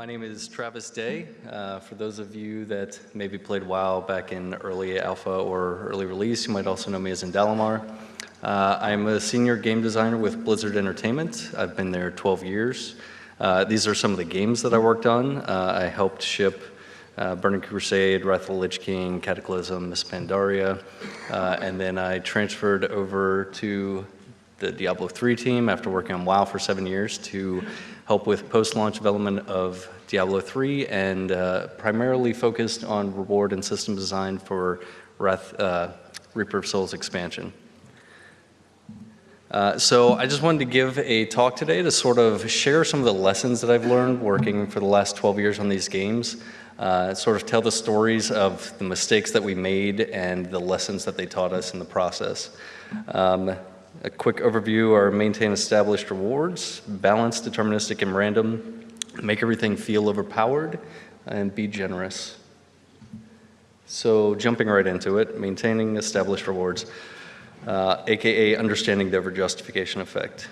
My name is Travis Day. For those of you that maybe played WoW back in early alpha or early release, you might also know me as Indalamar. I'm a senior game designer with Blizzard Entertainment. I've been there 12 years. These are some of the games that I worked on. I helped ship Burning Crusade, Wrath of the Lich King, Cataclysm, Miss Pandaria, and then I transferred over to the Diablo 3 team after working on WoW for 7 years to help with post-launch development of Diablo 3 and primarily focused on reward and system design for Reaper of Souls expansion. So I just wanted to give a talk today to sort of share some of the lessons that I've learned working for the last 12 years on these games, sort of tell the stories of the mistakes that we made and the lessons that they taught us in the process. A quick overview are maintain established rewards, balance deterministic and random, make everything feel overpowered, and be generous. So jumping right into it, maintaining established rewards, aka understanding the overjustification effect.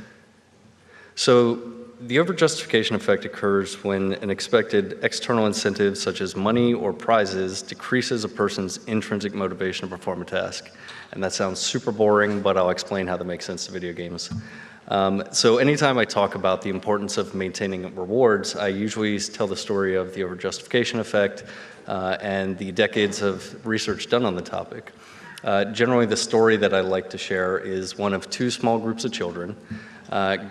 So the overjustification effect occurs when an expected external incentive such as money or prizes decreases a person's intrinsic motivation to perform a task. And that sounds super boring, but I'll explain how that makes sense to video games. So anytime I talk about the importance of maintaining rewards, I usually tell the story of the overjustification effect and the decades of research done on the topic. Generally, the story that I like to share is one of two small groups of children.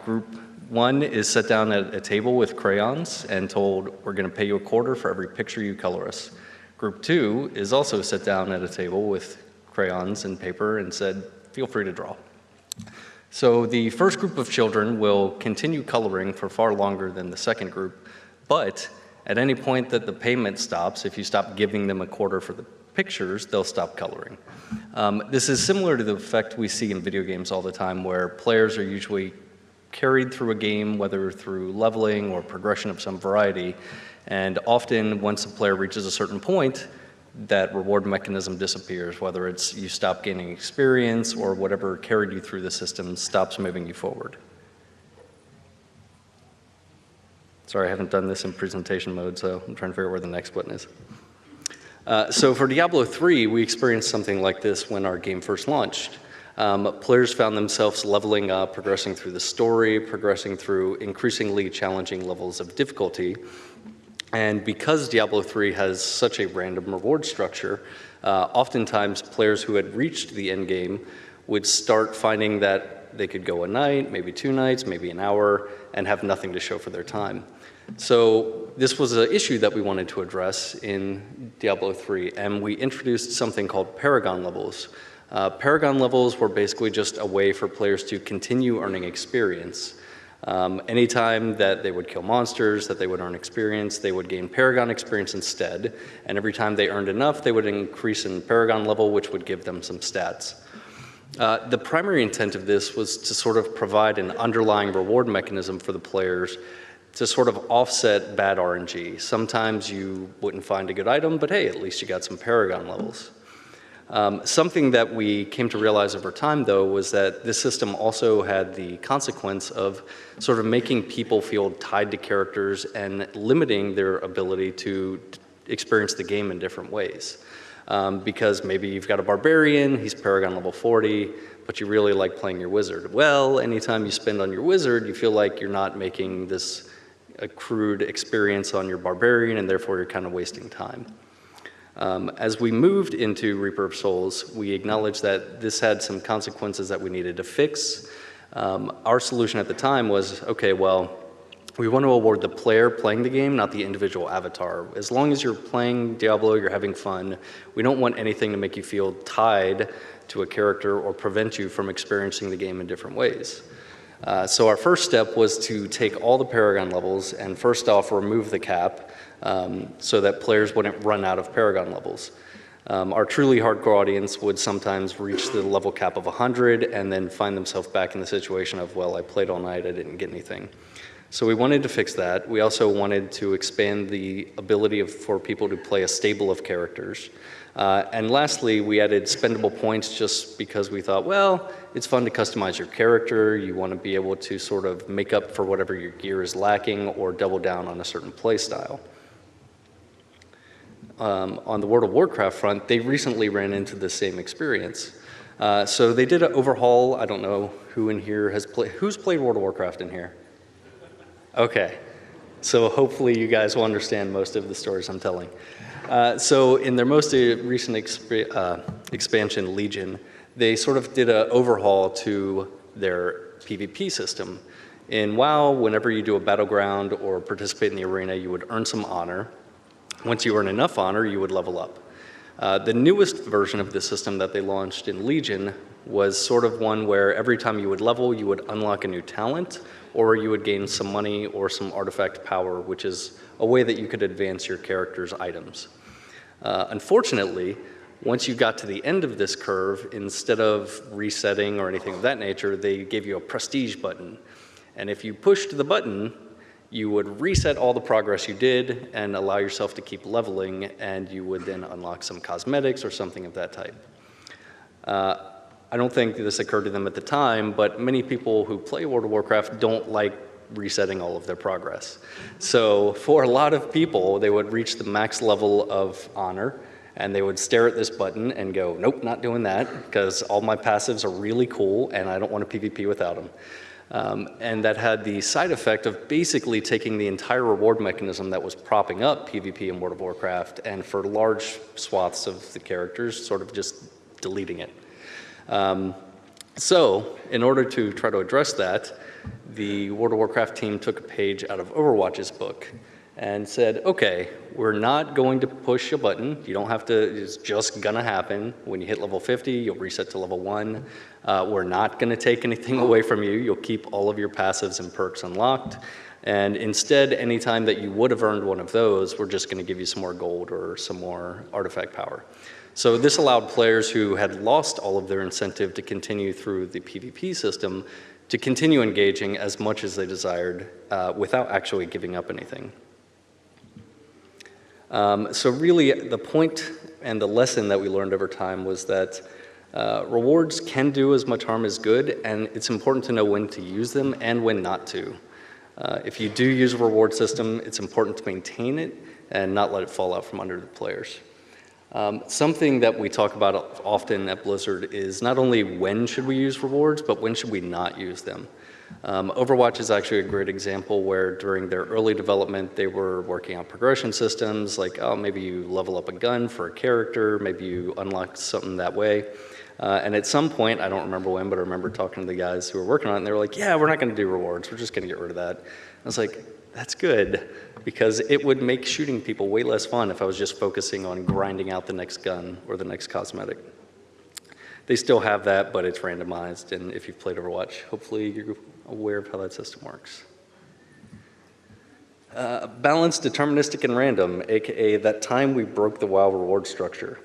Group one is set down at a table with crayons and told, we're going to pay you $0.25 for every picture you color us. Group two is also set down at a table with crayons and paper and said, feel free to draw. So the first group of children will continue coloring for far longer than the second group, but at any point that the payment stops, if you stop giving them $0.25 for the pictures, they'll stop coloring. This is similar to the effect we see in video games all the time, where players are usually carried through a game, whether through leveling or progression of some variety, and often once a player reaches a certain point, that reward mechanism disappears, whether it's you stop gaining experience or whatever carried you through the system stops moving you forward. Sorry, I haven't done this in presentation mode, so I'm trying to figure out where the next button is. So for Diablo 3, we experienced something like this when our game first launched. Players found themselves leveling up, progressing through the story, progressing through increasingly challenging levels of difficulty. And because Diablo 3 has such a random reward structure, oftentimes players who had reached the end game would start finding that they could go a night, maybe 2 nights, maybe an hour, and have nothing to show for their time. So this was an issue that we wanted to address in Diablo 3, and we introduced something called Paragon levels. Paragon levels were basically just a way for players to continue earning experience. Anytime that they would kill monsters, that they would earn experience, they would gain Paragon experience instead, and every time they earned enough, they would increase in Paragon level, which would give them some stats. The primary intent of this was to sort of provide an underlying reward mechanism for the players to sort of offset bad RNG. Sometimes you wouldn't find a good item, but hey, at least you got some Paragon levels. Something that we came to realize over time, though, was that this system also had the consequence of sort of making people feel tied to characters and limiting their ability to experience the game in different ways. Because maybe you've got a barbarian, he's Paragon level 40, but you really like playing your wizard. Well, anytime you spend on your wizard, you feel like you're not making this accrued experience on your barbarian, and therefore you're kind of wasting time. As we moved into Reaper of Souls, we acknowledged that this had some consequences that we needed to fix. Our solution at the time was, okay, well, we want to award the player playing the game, not the individual avatar. As long as you're playing Diablo, you're having fun, we don't want anything to make you feel tied to a character or prevent you from experiencing the game in different ways. So our first step was to take all the Paragon levels and first off remove the cap, so that players wouldn't run out of Paragon levels. Our truly hardcore audience would sometimes reach the level cap of 100 and then find themselves back in the situation of, well, I played all night, I didn't get anything. So we wanted to fix that. We also wanted to expand the ability for people to play a stable of characters. And lastly, we added spendable points just because we thought, well, it's fun to customize your character. You want to be able to sort of make up for whatever your gear is lacking or double down on a certain play style. On the World of Warcraft front, they recently ran into the same experience. So they did an overhaul. I don't know who in here has played. Who's played World of Warcraft in here? Okay. So hopefully you guys will understand most of the stories I'm telling. So in their most recent expansion, Legion, they sort of did an overhaul to their PvP system. In WoW, whenever you do a battleground or participate in the arena, you would earn some honor. Once you earn enough honor, you would level up. The newest version of the system that they launched in Legion was sort of one where every time you would level, you would unlock a new talent, or you would gain some money or some artifact power, which is a way that you could advance your character's items. Unfortunately, once you got to the end of this curve, instead of resetting or anything of that nature, they gave you a prestige button. And if you pushed the button, you would reset all the progress you did and allow yourself to keep leveling, and you would then unlock some cosmetics or something of that type. I don't think this occurred to them at the time, but many people who play World of Warcraft don't like resetting all of their progress. So for a lot of people, they would reach the max level of honor, and they would stare at this button and go, nope, not doing that, because all my passives are really cool, and I don't want to PvP without them. And that had the side effect of basically taking the entire reward mechanism that was propping up PvP in World of Warcraft, and for large swaths of the characters, sort of just deleting it. So in order to try to address that, the World of Warcraft team took a page out of Overwatch's book and said, okay, we're not going to push a button. You don't have to, it's just gonna happen. When you hit level 50, you'll reset to level 1. We're not gonna take anything away from you. You'll keep all of your passives and perks unlocked. And instead, anytime that you would have earned one of those, we're just gonna give you some more gold or some more artifact power. So this allowed players who had lost all of their incentive to continue through the PvP system to continue engaging as much as they desired without actually giving up anything. So really, the point and the lesson that we learned over time was that rewards can do as much harm as good, and it's important to know when to use them and when not to. If you do use a reward system, it's important to maintain it and not let it fall out from under the players. Something that we talk about often at Blizzard is not only when should we use rewards, but when should we not use them. Overwatch is actually a great example where during their early development, they were working on progression systems, like, oh, maybe you level up a gun for a character, maybe you unlock something that way. And at some point, I don't remember when, but I remember talking to the guys who were working on it, and they were like, yeah, we're not gonna do rewards, we're just gonna get rid of that. I was like, that's good, because it would make shooting people way less fun if I was just focusing on grinding out the next gun or the next cosmetic. They still have that, but it's randomized, and if you've played Overwatch, hopefully you're aware of how that system works. Balanced, deterministic, and random, aka that time we broke the WoW reward structure.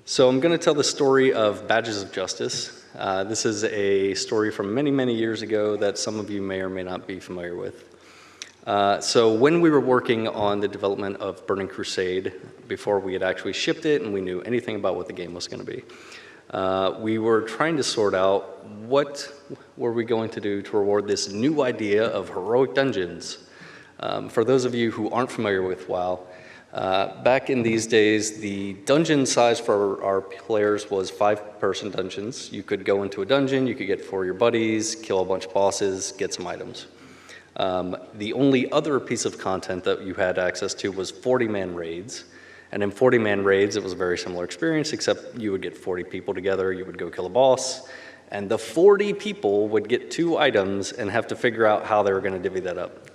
So I'm going to tell the story of Badges of Justice. This is a story from many, many years ago that some of you may or may not be familiar with. So when we were working on the development of Burning Crusade, before we had actually shipped it and we knew anything about what the game was going to be, we were trying to sort out what were we going to do to reward this new idea of heroic dungeons. For those of you who aren't familiar with WoW, back in these days, the dungeon size for our players was 5-person dungeons. You could go into a dungeon, you could get 4 of your buddies, kill a bunch of bosses, get some items. The only other piece of content that you had access to was 40-man raids. And in 40-man raids, it was a very similar experience, except you would get 40 people together, you would go kill a boss, and the 40 people would get 2 items and have to figure out how they were going to divvy that up.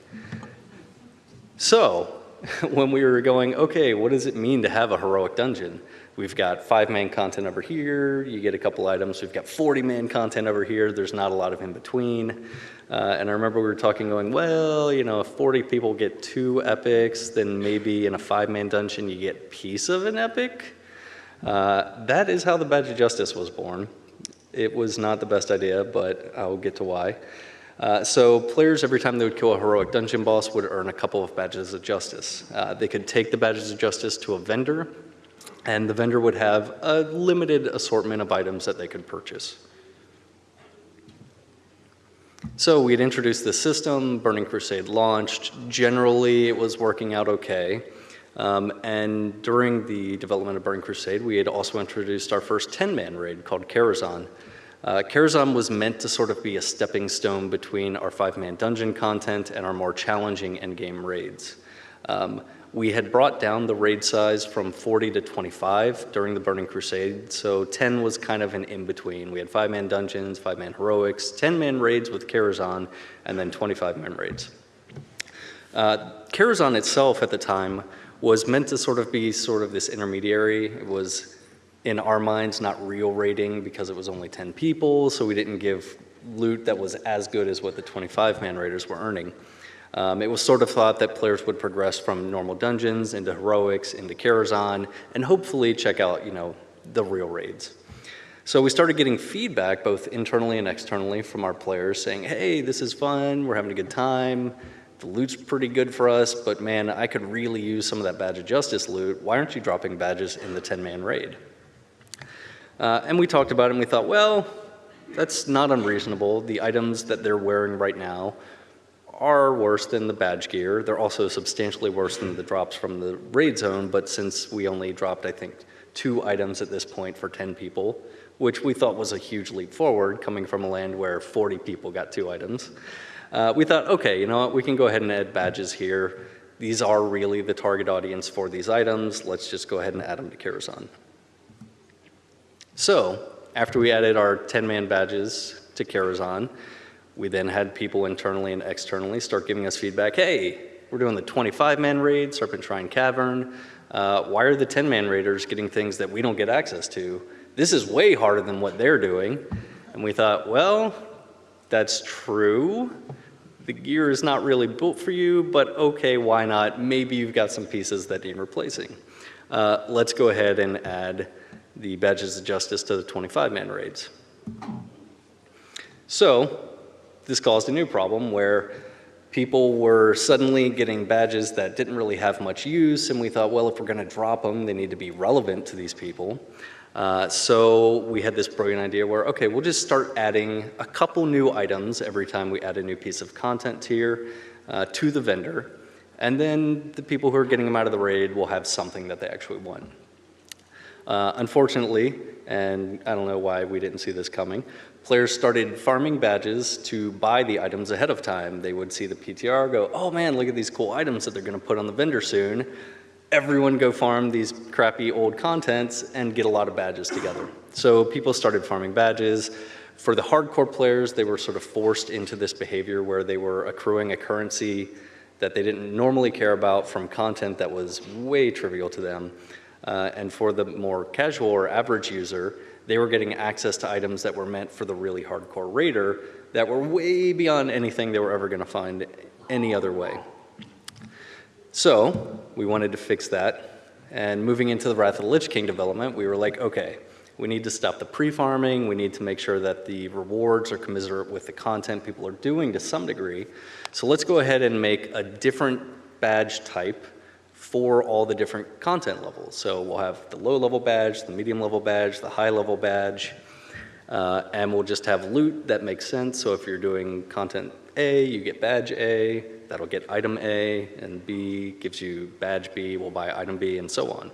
So, when we were going, okay, what does it mean to have a heroic dungeon? We've got 5-man content over here, you get a couple items. We've got 40-man content over here, there's not a lot of in between. And I remember we were talking going, well, you know, if 40 people get 2 epics, then maybe in a 5-man dungeon you get a piece of an epic. That is how the Badge of Justice was born. It was not the best idea, but I'll get to why. So players, every time they would kill a heroic dungeon boss, would earn a couple of badges of justice. They could take the badges of justice to a vendor, and the vendor would have a limited assortment of items that they could purchase. So we'd introduced this system, Burning Crusade launched. Generally, it was working out okay. And during the development of Burning Crusade, we had also introduced our first 10-man raid called Karazhan. Karazhan was meant to sort of be a stepping stone between our 5-man dungeon content and our more challenging endgame raids. We had brought down the raid size from 40 to 25 during the Burning Crusade, so 10 was kind of an in-between. We had 5-man dungeons, 5-man heroics, 10-man raids with Karazhan, and then 25-man raids. Karazhan itself at the time was meant to sort of be sort of this intermediary. It was, in our minds, not real raiding because it was only 10 people, so we didn't give loot that was as good as what the 25-man raiders were earning. It was sort of thought that players would progress from normal dungeons into heroics, into Karazhan, and hopefully check out, the real raids. So we started getting feedback, both internally and externally, from our players saying, hey, this is fun, we're having a good time, the loot's pretty good for us, but man, I could really use some of that Badge of Justice loot. Why aren't you dropping badges in the 10-man raid? And we talked about it and we thought, well, that's not unreasonable. The items that they're wearing right now are worse than the badge gear. They're also substantially worse than the drops from the raid zone, but since we only dropped, I think, 2 items at this point for 10 people, which we thought was a huge leap forward coming from a land where 40 people got 2 items, we thought, okay, you know what, we can go ahead and add badges here. These are really the target audience for these items. Let's just go ahead and add them to Karazhan. So after we added our 10-man badges to Karazhan, we then had people internally and externally start giving us feedback. Hey, we're doing the 25-man raid, Serpent Shrine Cavern. Why are the 10-man raiders getting things that we don't get access to? This is way harder than what they're doing. And we thought, well, that's true. The gear is not really built for you, but okay, why not? Maybe you've got some pieces that need replacing. Let's go ahead and add the Badges of Justice to the 25-man raids. So this caused a new problem where people were suddenly getting badges that didn't really have much use, and we thought, well, if we're going to drop them, they need to be relevant to these people. So we had this brilliant idea where, okay, we'll just start adding a couple new items every time we add a new piece of content tier to the vendor, and then the people who are getting them out of the raid will have something that they actually want. Unfortunately, and I don't know why we didn't see this coming, players started farming badges to buy the items ahead of time. They would see the PTR, go, oh man, look at these cool items that they're going to put on the vendor soon. Everyone go farm these crappy old contents and get a lot of badges together. So people started farming badges. For the hardcore players, they were sort of forced into this behavior where they were accruing a currency that they didn't normally care about from content that was way trivial to them. And for the more casual or average user, they were getting access to items that were meant for the really hardcore raider that were way beyond anything they were ever going to find any other way. So we wanted to fix that. And moving into the Wrath of the Lich King development, we were like, okay, we need to stop the pre-farming. We need to make sure that the rewards are commensurate with the content people are doing to some degree. So let's go ahead and make a different badge type for all the different content levels. So we'll have the low level badge, the medium level badge, the high level badge, and we'll just have loot that makes sense. So if you're doing content A, you get badge A, that'll get item A, and B gives you badge B, we'll buy item B, and so on.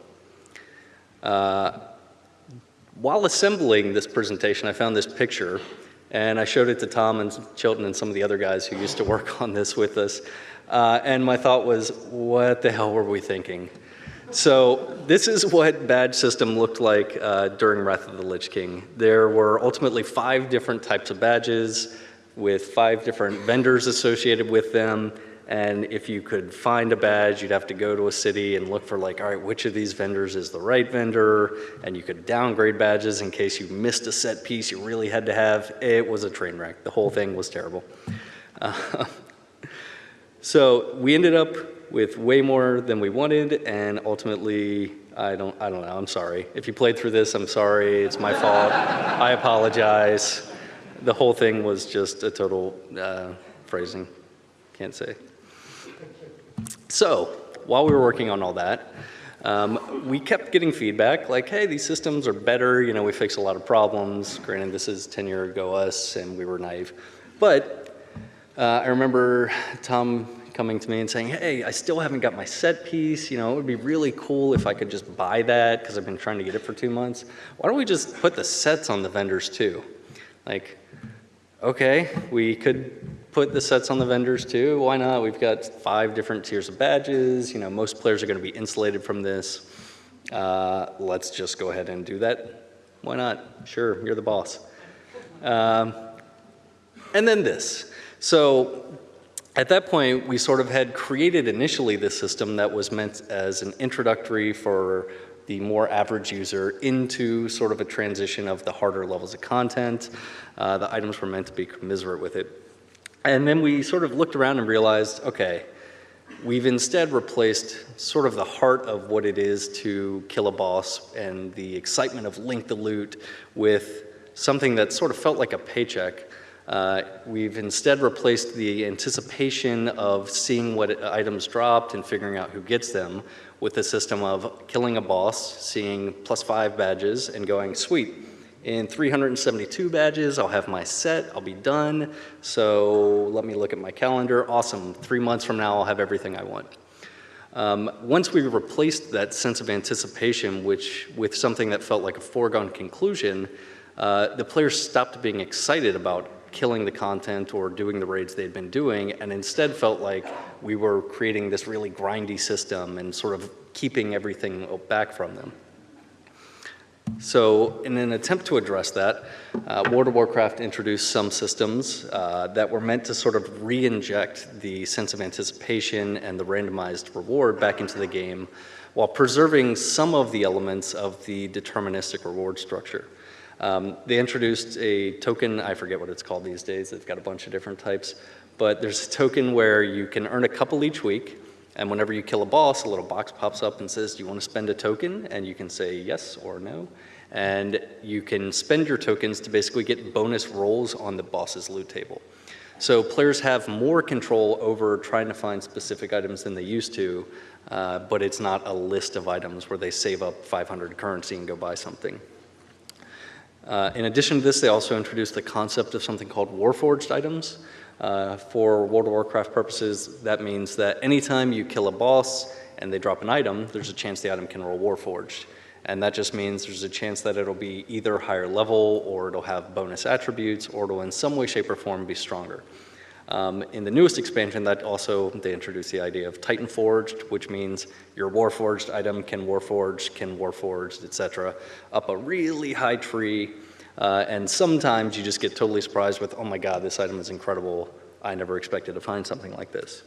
While assembling this presentation, I found this picture, and I showed it to Tom and Chilton and some of the other guys who used to work on this with us. And my thought was, what the hell were we thinking? So this is what badge system looked like during Wrath of the Lich King. There were ultimately 5 different types of badges with 5 different vendors associated with them. And if you could find a badge, you'd have to go to a city and look for like, all right, which of these vendors is the right vendor? And you could downgrade badges in case you missed a set piece you really had to have. It was a train wreck. The whole thing was terrible. So we ended up with way more than we wanted, and ultimately, I don't know, I'm sorry. If you played through this, I'm sorry, it's my fault. I apologize. The whole thing was just a total phrasing. Can't say. So while we were working on all that, we kept getting feedback like, hey, these systems are better. You know, we fixed a lot of problems. Granted, this is 10 years ago us, and we were naive. But I remember Tom coming to me and saying, hey, I still haven't got my set piece. You know, it would be really cool if I could just buy that because I've been trying to get it for 2 months. Why don't we just put the sets on the vendors too? Like, okay, we could put the sets on the vendors too. Why not? We've got 5 different tiers of badges. You know, most players are going to be insulated from this. Let's just go ahead and do that. Why not? Sure, you're the boss. And then this. So at that point, we sort of had created initially this system that was meant as an introductory for the more average user into sort of a transition of the harder levels of content. The items were meant to be commensurate with it. And then we sort of looked around and realized, okay, we've instead replaced sort of the heart of what it is to kill a boss and the excitement of link the loot with something that sort of felt like a paycheck. We've instead replaced the anticipation of seeing what items dropped and figuring out who gets them with a system of killing a boss, seeing +5 badges, and going, sweet, in 372 badges, I'll have my set, I'll be done. So let me look at my calendar. Awesome, 3 months from now, I'll have everything I want. Once we replaced that sense of anticipation with something that felt like a foregone conclusion, the players stopped being excited about killing the content or doing the raids they'd been doing, and instead felt like we were creating this really grindy system and sort of keeping everything back from them. So in an attempt to address that, World of Warcraft introduced some systems that were meant to sort of re-inject the sense of anticipation and the randomized reward back into the game while preserving some of the elements of the deterministic reward structure. They introduced a token, I forget what it's called these days, they've got a bunch of different types, but there's a token where you can earn a couple each week, and whenever you kill a boss, a little box pops up and says, do you want to spend a token? And you can say yes or no. And you can spend your tokens to basically get bonus rolls on the boss's loot table. So players have more control over trying to find specific items than they used to, but it's not a list of items where they save up 500 currency and go buy something. In addition to this, they also introduced the concept of something called Warforged items. For World of Warcraft purposes, that means that anytime you kill a boss and they drop an item, there's a chance the item can roll Warforged. And that just means there's a chance that it'll be either higher level, or it'll have bonus attributes, or it'll in some way, shape, or form be stronger. In the newest expansion, they introduced the idea of Titan Forged, which means your Warforged item can Warforged, etc., up a really high tree. And sometimes you just get totally surprised with, oh my god, this item is incredible. I never expected to find something like this.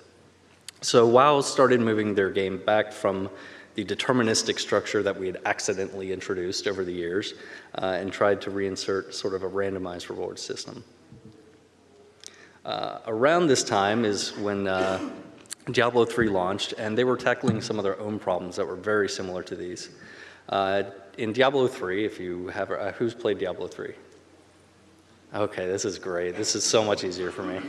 So WoW started moving their game back from the deterministic structure that we had accidentally introduced over the years and tried to reinsert sort of a randomized reward system. Around this time is when Diablo 3 launched, and they were tackling some of their own problems that were very similar to these. In Diablo 3, if you have, who's played Diablo 3? Okay, this is great. This is so much easier for me.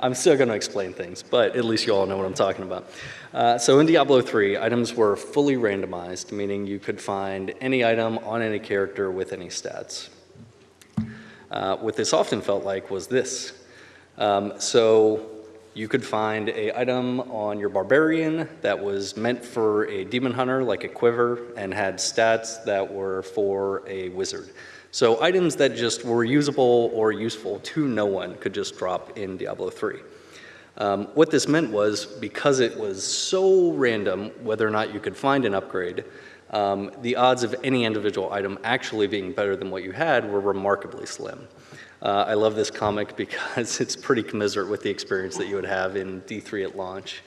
I'm still going to explain things, but at least you all know what I'm talking about. So in Diablo 3, items were fully randomized, meaning you could find any item on any character with any stats. What this often felt like was this. So you could find an item on your barbarian that was meant for a demon hunter, like a quiver, and had stats that were for a wizard. So items that just were usable or useful to no one could just drop in Diablo 3. What this meant was, because it was so random whether or not you could find an upgrade, the odds of any individual item actually being better than what you had were remarkably slim. I love this comic because it's pretty commiserate with the experience that you would have in D3 at launch.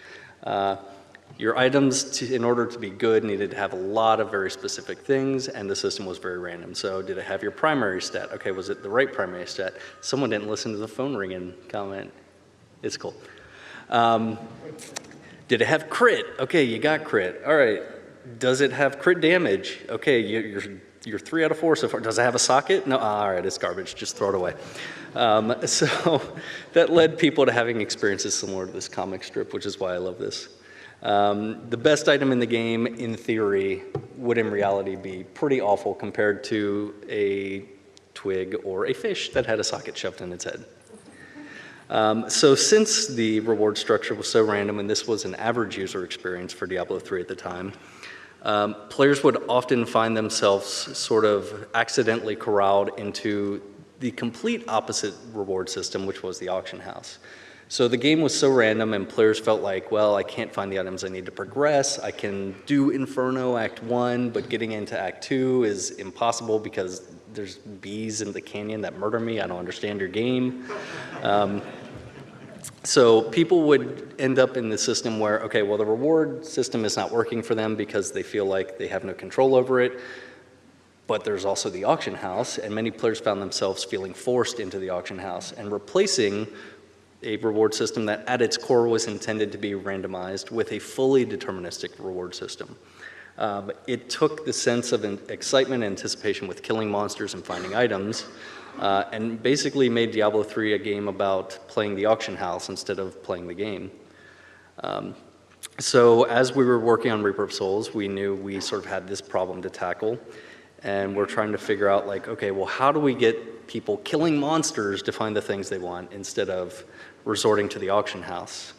Your items, in order to be good, needed to have a lot of very specific things, and the system was very random. So did it have your primary stat? Okay, was it the right primary stat? Someone didn't listen to the phone ringing comment. It's cool. Did it have crit? Okay, you got crit. All right. Does it have crit damage? Okay, you're 3 out of 4 so far. Does it have a socket? No, all right, it's garbage, just throw it away. So that led people to having experiences similar to this comic strip, which is why I love this. The best item in the game, in theory, would in reality be pretty awful compared to a twig or a fish that had a socket shoved in its head. So since the reward structure was so random and this was an average user experience for Diablo 3 at the time, players would often find themselves sort of accidentally corralled into the complete opposite reward system, which was the auction house. So the game was so random and players felt like, well, I can't find the items I need to progress. I can do Inferno Act 1, but getting into Act 2 is impossible because there's bees in the canyon that murder me. I don't understand your game. So people would end up in the system where, okay, well, the reward system is not working for them because they feel like they have no control over it. But there's also the auction house, and many players found themselves feeling forced into the auction house and replacing a reward system that at its core was intended to be randomized with a fully deterministic reward system. It took the sense of excitement and anticipation with killing monsters and finding items, and basically made Diablo 3 a game about playing the auction house instead of playing the game. So as we were working on Reaper of Souls, we knew we sort of had this problem to tackle, and we're trying to figure out, like, okay, well, how do we get people killing monsters to find the things they want instead of resorting to the auction house?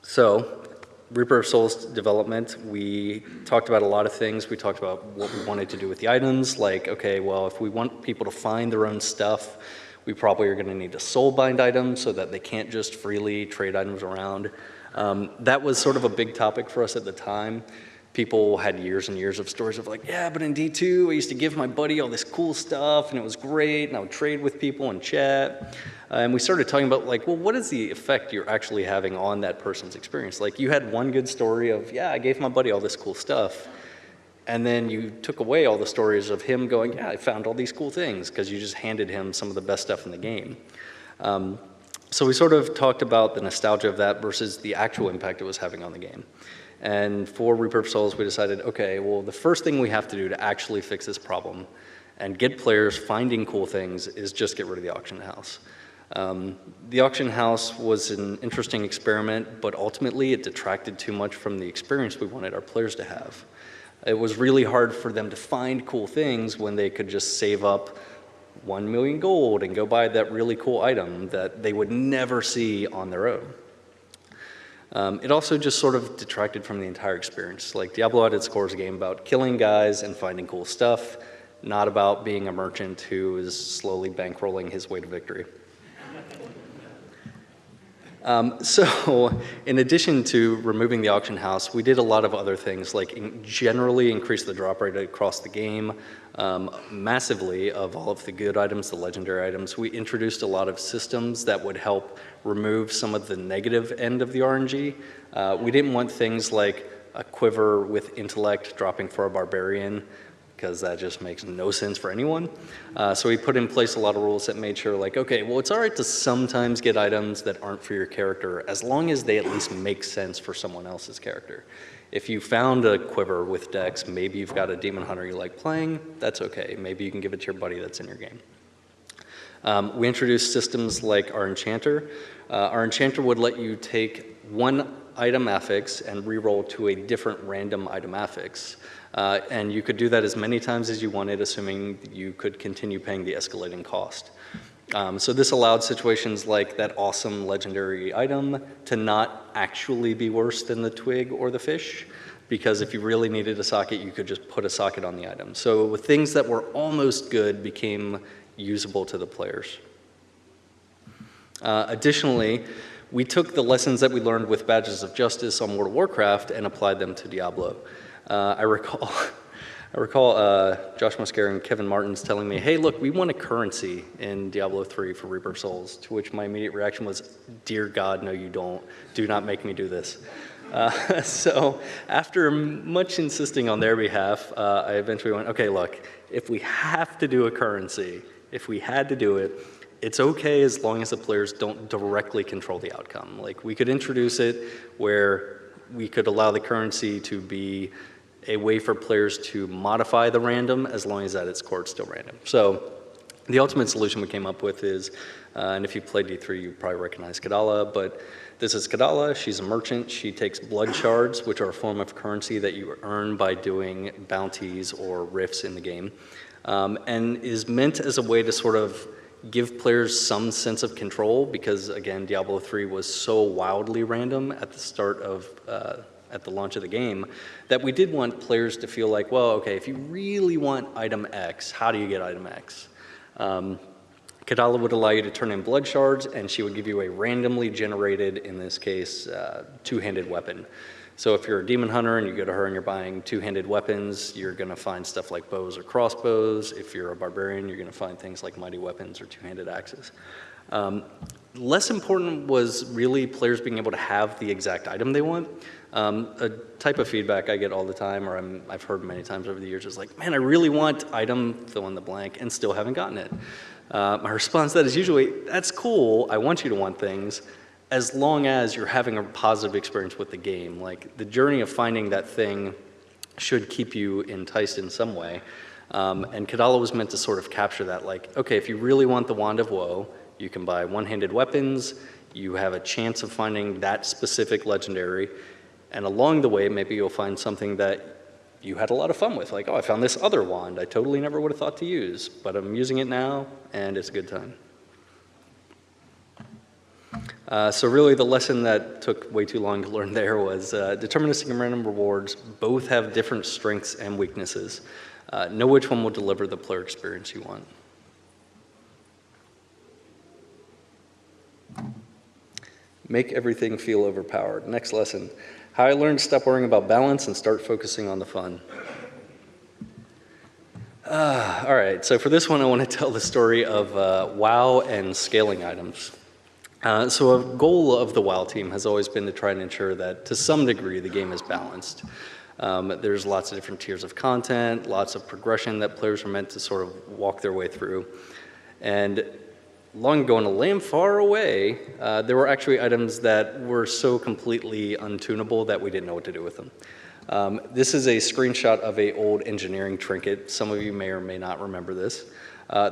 So Reaper of Souls development, we talked about a lot of things. We talked about what we wanted to do with the items, like, okay, well, if we want people to find their own stuff, we probably are going to need to soulbind items so that they can't just freely trade items around. That was sort of a big topic for us at the time. People had years and years of stories of like, yeah, but in D2, I used to give my buddy all this cool stuff, and it was great, and I would trade with people and chat. And we started talking about, like, well, what is the effect you're actually having on that person's experience? Like, you had one good story of, yeah, I gave my buddy all this cool stuff, and then you took away all the stories of him going, yeah, I found all these cool things, because you just handed him some of the best stuff in the game. So we sort of talked about the nostalgia of that versus the actual impact it was having on the game. And for Reaper of Souls, we decided, okay, well, the first thing we have to do to actually fix this problem and get players finding cool things is just get rid of the auction house. The auction house was an interesting experiment, but ultimately it detracted too much from the experience we wanted our players to have. It was really hard for them to find cool things when they could just save up 1 million gold and go buy that really cool item that they would never see on their own. It also just sort of detracted from the entire experience. Like, Diablo at its core is a game about killing guys and finding cool stuff, not about being a merchant who is slowly bankrolling his way to victory. So in addition to removing the auction house, we did a lot of other things, like generally increase the drop rate across the game massively of all of the good items, the legendary items. We introduced a lot of systems that would help remove some of the negative end of the RNG. We didn't want things like a quiver with intellect dropping for a barbarian, because that just makes no sense for anyone. So we put in place a lot of rules that made sure, like, okay, well, it's all right to sometimes get items that aren't for your character, as long as they at least make sense for someone else's character. If you found a quiver with Dex, maybe you've got a demon hunter you like playing, that's okay. Maybe you can give it to your buddy that's in your game. We introduced systems like our Enchanter. Our Enchanter would let you take one item affix and reroll to a different random item affix. And you could do that as many times as you wanted, assuming you could continue paying the escalating cost. So this allowed situations like that awesome legendary item to not actually be worse than the twig or the fish, because if you really needed a socket, you could just put a socket on the item. So things that were almost good became usable to the players. Additionally, we took the lessons that we learned with Badges of Justice on World of Warcraft and applied them to Diablo. I recall Josh Muscari and Kevin Martins telling me, hey, look, we want a currency in Diablo 3 for Reaper of Souls, to which my immediate reaction was, dear God, no, you don't. Do not make me do this. So after much insisting on their behalf, I eventually went, okay, look, if we have to do a currency, if we had to do it, it's okay as long as the players don't directly control the outcome. Like, we could introduce it where we could allow the currency to be a way for players to modify the random as long as at its core it's still random. So the ultimate solution we came up with is, and if you played D3, you probably recognize Kadala, but this is Kadala. She's a merchant. She takes blood shards, which are a form of currency that you earn by doing bounties or rifts in the game, and is meant as a way to sort of give players some sense of control because, again, Diablo 3 was so wildly random at the start of, at the launch of the game, that we did want players to feel like, well, okay, if you really want item X, how do you get item X? Kadala would allow you to turn in blood shards, and she would give you a randomly generated, in this case, two-handed weapon. So if you're a demon hunter and you go to her and you're buying two-handed weapons, you're going to find stuff like bows or crossbows. If you're a barbarian, you're going to find things like mighty weapons or two-handed axes. Less important was really players being able to have the exact item they want. A type of feedback I get all the time, or I've heard many times over the years, is like, man, I really want item fill in the blank and still haven't gotten it. My response to that is usually, that's cool, I want you to want things, as long as you're having a positive experience with the game. Like, the journey of finding that thing should keep you enticed in some way. And Kadala was meant to sort of capture that, like, okay, if you really want the Wand of Woe, you can buy one-handed weapons, you have a chance of finding that specific legendary, and along the way, maybe you'll find something that you had a lot of fun with, like, oh, I found this other wand I totally never would have thought to use, but I'm using it now, and it's a good time. So really the lesson that took way too long to learn there was deterministic and random rewards both have different strengths and weaknesses. Know which one will deliver the player experience you want. Make everything feel overpowered. Next lesson. How I learned to stop worrying about balance and start focusing on the fun. All right, so for this one, I want to tell the story of WoW and scaling items. So a goal of the WoW team has always been to try and ensure that, to some degree, the game is balanced. There's lots of different tiers of content, lots of progression that players are meant to sort of walk their way through. And long ago in a land far away, there were actually items that were so completely untunable that we didn't know what to do with them. This is a screenshot of an old engineering trinket. Some of you may or may not remember this.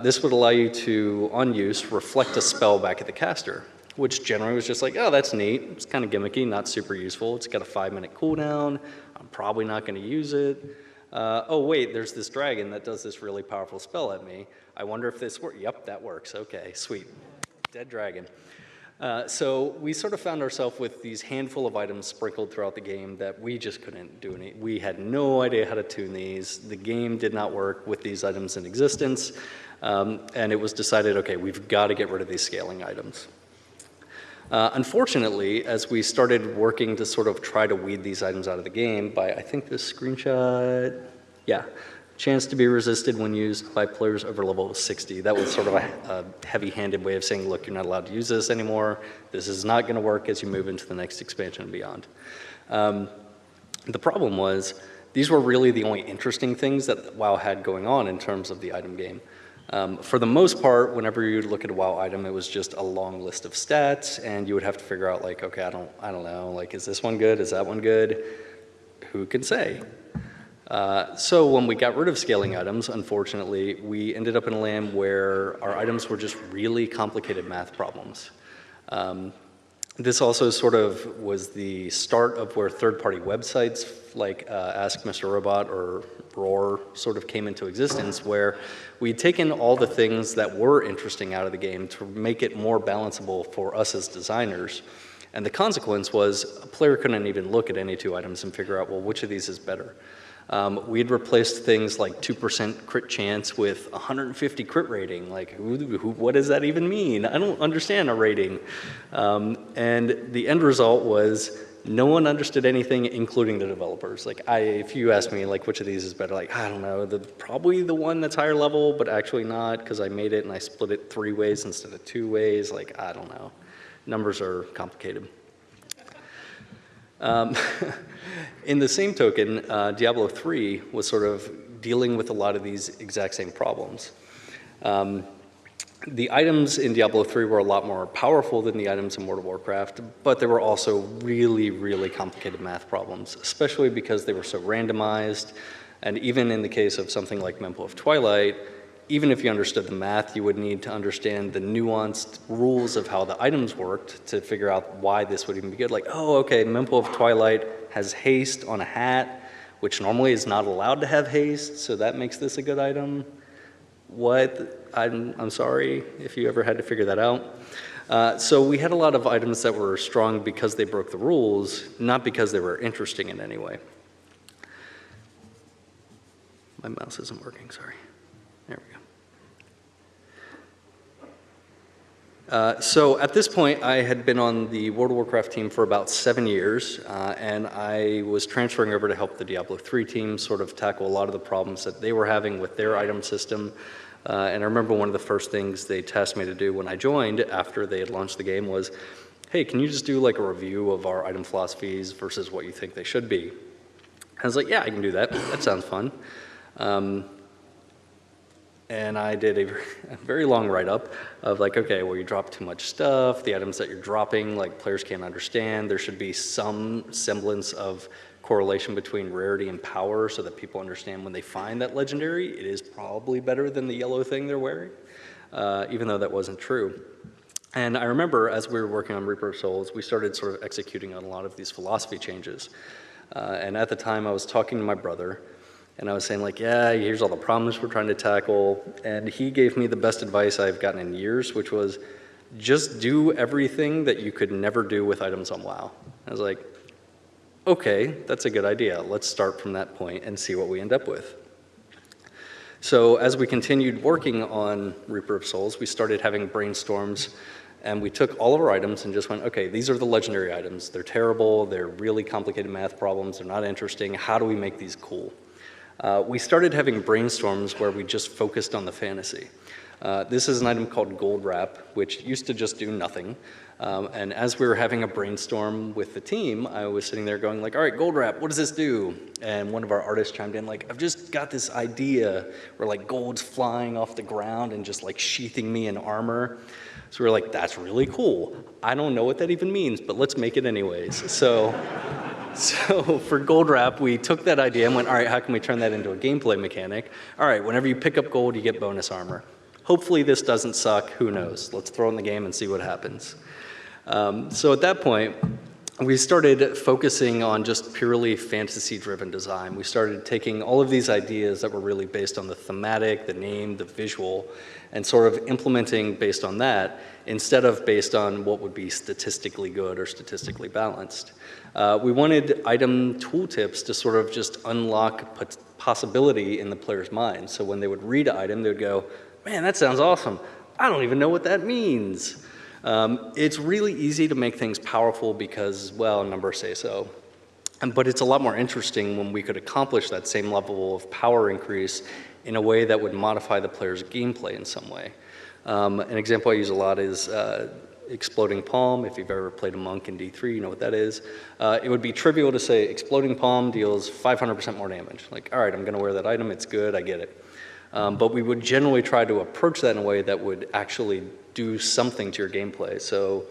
This would allow you to, on use, reflect a spell back at the caster, which generally was just like, oh, that's neat. It's kind of gimmicky, not super useful. It's got a 5-minute cooldown. I'm probably not going to use it. Oh, wait, there's this dragon that does this really powerful spell at me. I wonder if this works. Yep, that works. Okay, sweet. Dead dragon. So we sort of found ourselves with these handful of items sprinkled throughout the game that we just couldn't do any. We had no idea how to tune these. The game did not work with these items in existence. And it was decided, okay, we've got to get rid of these scaling items. Unfortunately, as we started working to sort of try to weed these items out of the game by, I think this screenshot, yeah, chance to be resisted when used by players over level 60. That was sort of a heavy-handed way of saying, look, you're not allowed to use this anymore. This is not going to work as you move into the next expansion and beyond. The problem was, these were really the only interesting things that WoW had going on in terms of the item game. For the most part, whenever you look at a WoW item, it was just a long list of stats, and you would have to figure out, like, okay, I don't know, like, is this one good? Is that one good? Who can say? So when we got rid of scaling items, unfortunately, we ended up in a land where our items were just really complicated math problems. This also sort of was the start of where third-party websites like Ask Mr. Robot or Roar sort of came into existence, where we'd taken all the things that were interesting out of the game to make it more balanceable for us as designers. And the consequence was a player couldn't even look at any two items and figure out, well, which of these is better. We'd replaced things like 2% crit chance with 150 crit rating. Like, what does that even mean? I don't understand a rating. And the end result was no one understood anything, including the developers. Like, if you ask me, like, which of these is better, like, I don't know, probably the one that's higher level, but actually not, because I made it and I split it 3 ways instead of 2 ways. Like, I don't know. Numbers are complicated. In the same token, Diablo 3 was sort of dealing with a lot of these exact same problems. The items in Diablo 3 were a lot more powerful than the items in World of Warcraft, but they were also really, really complicated math problems, especially because they were so randomized. And even in the case of something like Mempo of Twilight, even if you understood the math, you would need to understand the nuanced rules of how the items worked to figure out why this would even be good. Like, oh, okay, Mempo of Twilight has haste on a hat, which normally is not allowed to have haste, so that makes this a good item. What? I'm sorry if you ever had to figure that out. So we had a lot of items that were strong because they broke the rules, not because they were interesting in any way. My mouse isn't working, sorry. There we go. So at this point, I had been on the World of Warcraft team for about 7 years, and I was transferring over to help the Diablo 3 team sort of tackle a lot of the problems that they were having with their item system. And I remember one of the first things they tasked me to do when I joined after they had launched the game was, hey, can you just do like a review of our item philosophies versus what you think they should be? I was like, yeah, I can do that. That sounds fun. And I did a very long write-up of like, okay, well, you drop too much stuff, the items that you're dropping, like players can't understand, there should be some semblance of correlation between rarity and power so that people understand when they find that legendary, it is probably better than the yellow thing they're wearing, even though that wasn't true. And I remember as we were working on Reaper of Souls, we started sort of executing on a lot of these philosophy changes. And at the time I was talking to my brother, and I was saying like, yeah, here's all the problems we're trying to tackle. And he gave me the best advice I've gotten in years, which was just do everything that you could never do with items on WoW. I was like, okay, that's a good idea. Let's start from that point and see what we end up with. So as we continued working on Reaper of Souls, we started having brainstorms, and we took all of our items and just went, okay, these are the legendary items. They're terrible, they're really complicated math problems, they're not interesting. How do we make these cool? We started having brainstorms where we just focused on the fantasy. This is an item called Gold Wrap, which used to just do nothing. And as we were having a brainstorm with the team, I was sitting there going like, all right, Gold Wrap, what does this do? And one of our artists chimed in like, I've just got this idea where like gold's flying off the ground and just like sheathing me in armor. So we were like, that's really cool. I don't know what that even means, but let's make it anyways. So for Gold Wrap, we took that idea and went, all right, how can we turn that into a gameplay mechanic? All right, whenever you pick up gold, you get bonus armor. Hopefully this doesn't suck, who knows? Let's throw it in the game and see what happens. So at that point, we started focusing on just purely fantasy-driven design. We started taking all of these ideas that were really based on the thematic, the name, the visual, and sort of implementing based on that instead of based on what would be statistically good or statistically balanced. We wanted item tooltips to sort of just unlock possibility in the player's mind. So when they would read an item, they would go, man, that sounds awesome. I don't even know what that means. It's really easy to make things powerful because, well, numbers say so. But it's a lot more interesting when we could accomplish that same level of power increase in a way that would modify the player's gameplay in some way. An example I use a lot is Exploding Palm. If you've ever played a monk in D3, you know what that is. It would be trivial to say Exploding Palm deals 500% more damage. Like, all right, I'm gonna wear that item, it's good, I get it. But we would generally try to approach that in a way that would actually do something to your gameplay. So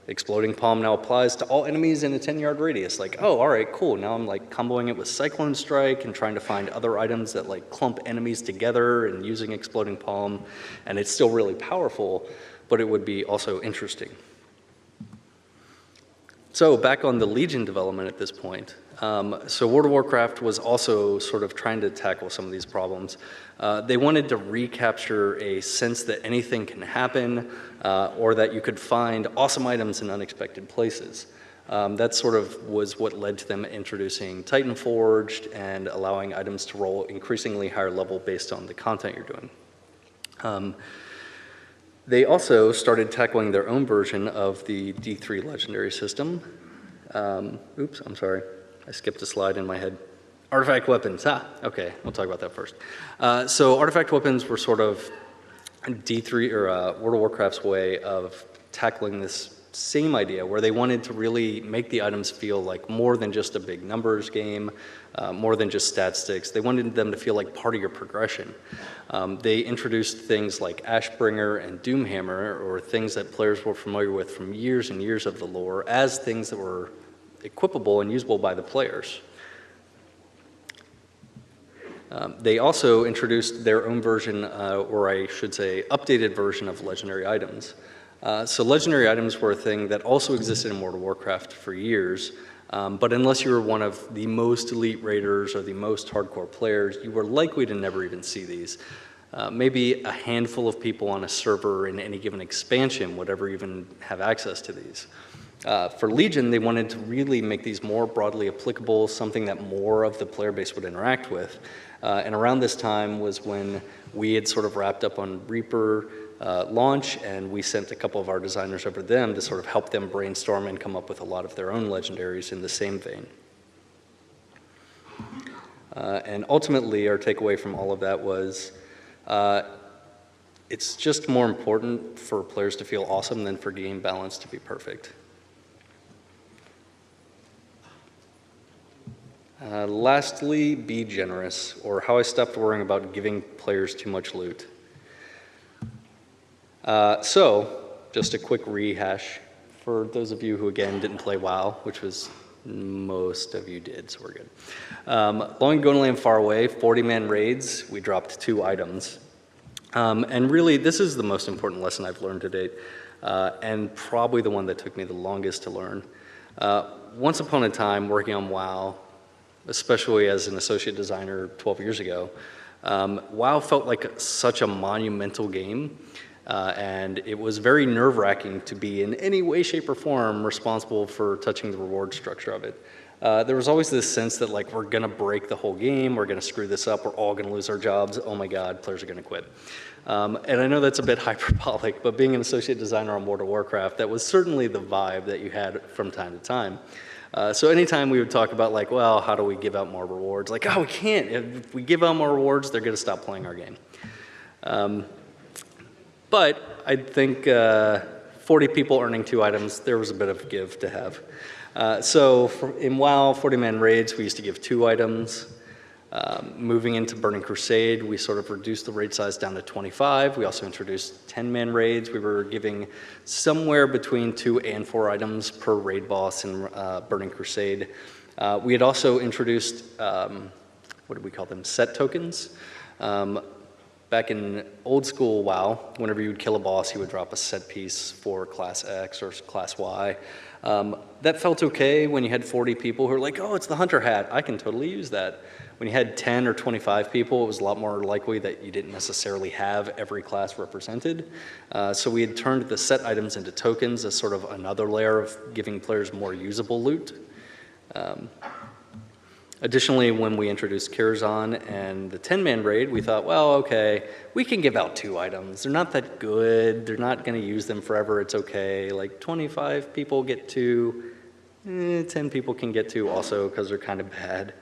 Exploding Palm now applies to all enemies in a 10-yard radius. Like, oh, all right, cool. Now I'm like comboing it with Cyclone Strike and trying to find other items that like clump enemies together and using Exploding Palm. And it's still really powerful, but it would be also interesting. So back on the Legion development at this point. So World of Warcraft was also sort of trying to tackle some of these problems. They wanted to recapture a sense that anything can happen or that you could find awesome items in unexpected places. That sort of was what led to them introducing Titan Forged and allowing items to roll increasingly higher level based on the content you're doing. They also started tackling their own version of the D3 legendary system. Oops, I'm sorry. I skipped a slide in my head. Artifact weapons, okay, we'll talk about that first. So artifact weapons were sort of D3 or World of Warcraft's way of tackling this same idea where they wanted to really make the items feel like more than just a big numbers game, more than just stat sticks. They wanted them to feel like part of your progression. They introduced things like Ashbringer and Doomhammer, or things that players were familiar with from years and years of the lore, as things that were equipable and usable by the players. They also introduced their own version, or I should say updated version of legendary items. So legendary items were a thing that also existed in World of Warcraft for years, but unless you were one of the most elite raiders or the most hardcore players, you were likely to never even see these. Maybe a handful of people on a server in any given expansion would ever even have access to these. For Legion, they wanted to really make these more broadly applicable, something that more of the player base would interact with. And around this time was when we had sort of wrapped up on Reaper launch, and we sent a couple of our designers over to them to sort of help them brainstorm and come up with a lot of their own legendaries in the same vein. And ultimately, our takeaway from all of that was it's just more important for players to feel awesome than for game balance to be perfect. Lastly, be generous, or how I stopped worrying about giving players too much loot. So, just a quick rehash for those of you who, again, didn't play WoW, which was most of you did, so we're good. Long ago in a land far away, 40-man raids, we dropped 2 items. And really, this is the most important lesson I've learned to date, and probably the one that took me the longest to learn. Once upon a time, working on WoW, especially as an associate designer 12 years ago, WoW felt like such a monumental game, and it was very nerve-wracking to be in any way, shape, or form responsible for touching the reward structure of it. There was always this sense that, like, we're gonna break the whole game, we're gonna screw this up, we're all gonna lose our jobs, oh my God, players are gonna quit. And I know that's a bit hyperbolic, but being an associate designer on World of Warcraft, that was certainly the vibe that you had from time to time. So anytime we would talk about, like, well, how do we give out more rewards? Like, oh, we can't. If we give out more rewards, they're going to stop playing our game. But I think 40 people earning 2 items, there was a bit of give to have. In WoW, 40-man raids, we used to give 2 items. Moving into Burning Crusade, we sort of reduced the raid size down to 25. We also introduced 10-man raids. We were giving somewhere between 2 and 4 items per raid boss in Burning Crusade. We had also introduced, what did we call them, set tokens. Back in old school WoW, whenever you would kill a boss, he would drop a set piece for class X or class Y. That felt okay when you had 40 people who were like, oh, it's the hunter hat, I can totally use that. When you had 10 or 25 people, it was a lot more likely that you didn't necessarily have every class represented. So we had turned the set items into tokens as sort of another layer of giving players more usable loot. Additionally, when we introduced Curzon and the 10-man raid, we thought, well, okay, we can give out 2 items. They're not that good. They're not going to use them forever. It's okay. Like 25 people get 2. 10 people can get 2 also because they're kind of bad.